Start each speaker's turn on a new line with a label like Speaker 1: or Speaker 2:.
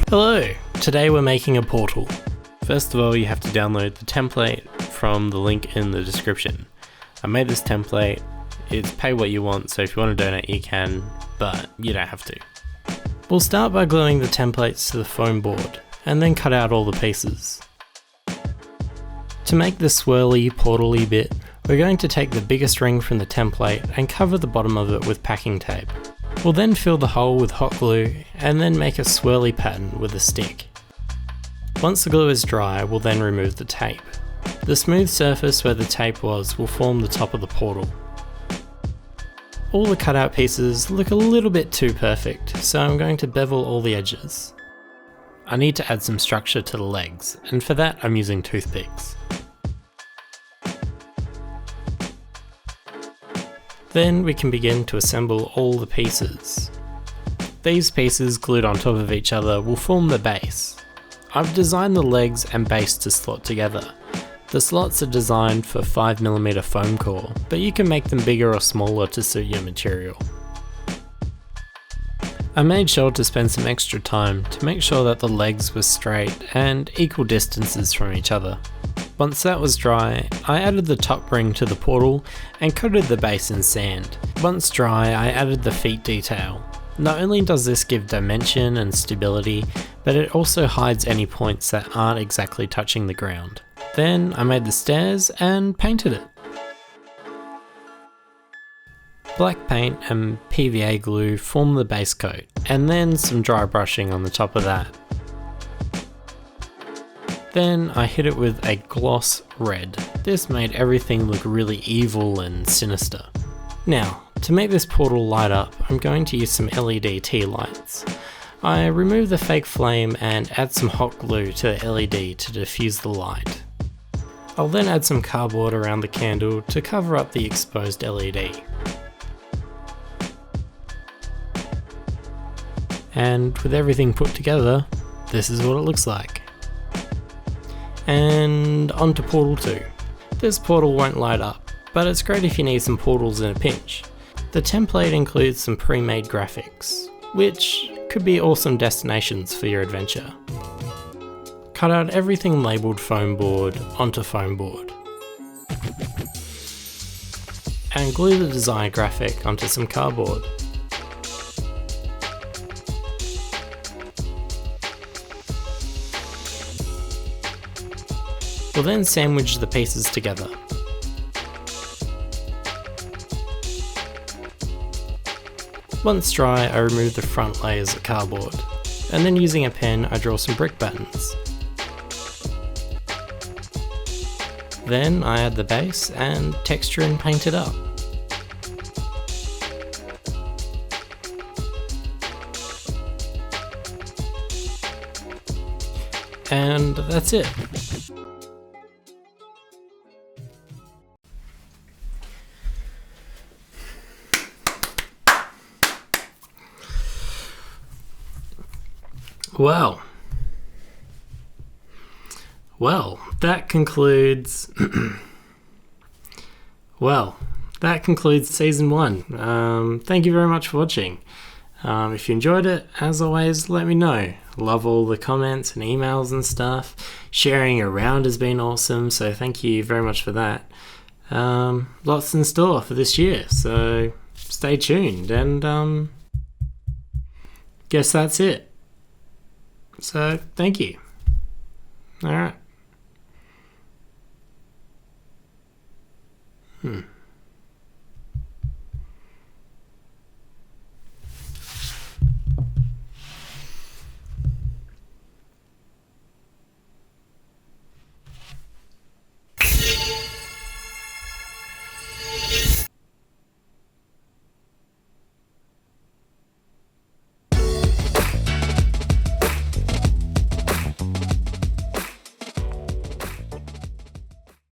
Speaker 1: Hello! Today we're making a portal. First of all, you have to download the template from the link in the description. I made this template. It's pay what you want, so if you want to donate you can, but you don't have to. We'll start by gluing the templates to the foam board, and then cut out all the pieces. To make the swirly, portal-y bit, we're going to take the biggest ring from the template and cover the bottom of it with packing tape. We'll then fill the hole with hot glue and then make a swirly pattern with a stick. Once the glue is dry, we'll then remove the tape. The smooth surface where the tape was will form the top of the portal. All the cutout pieces look a little bit too perfect, so I'm going to bevel all the edges. I need to add some structure to the legs, and for that I'm using toothpicks. Then we can begin to assemble all the pieces. These pieces glued on top of each other will form the base. I've designed the legs and base to slot together. The slots are designed for 5mm foam core, but you can make them bigger or smaller to suit your material. I made sure to spend some extra time to make sure that the legs were straight and equal distances from each other. Once that was dry, I added the top ring to the portal and coated the base in sand. Once dry, I added the feet detail. Not only does this give dimension and stability, but it also hides any points that aren't exactly touching the ground. Then I made the stairs and painted it. Black paint and PVA glue form the base coat, and then some dry brushing on the top of that. Then I hit it with a gloss red. This made everything look really evil and sinister. Now, to make this portal light up, I'm going to use some LED tea lights. I remove the fake flame and add some hot glue to the LED to diffuse the light. I'll then add some cardboard around the candle to cover up the exposed LED. And with everything put together, this is what it looks like. And onto Portal 2. This portal won't light up, but it's great if you need some portals in a pinch. The template includes some pre-made graphics, which could be awesome destinations for your adventure. Cut out everything labelled foam board onto foam board. And glue the desired graphic onto some cardboard. We'll then sandwich the pieces together. Once dry, I remove the front layers of cardboard, and then using a pen I draw some brick patterns. Then I add the base and texture and paint it up. And that's it. Well, that concludes that concludes season 1. Thank you very much for watching. If you enjoyed it, as always, let me know. Love all the comments and emails and stuff. Sharing around has been awesome, so thank you very much for that. Lots in store for this year, so stay tuned, and guess that's it. So, thank you. Alright.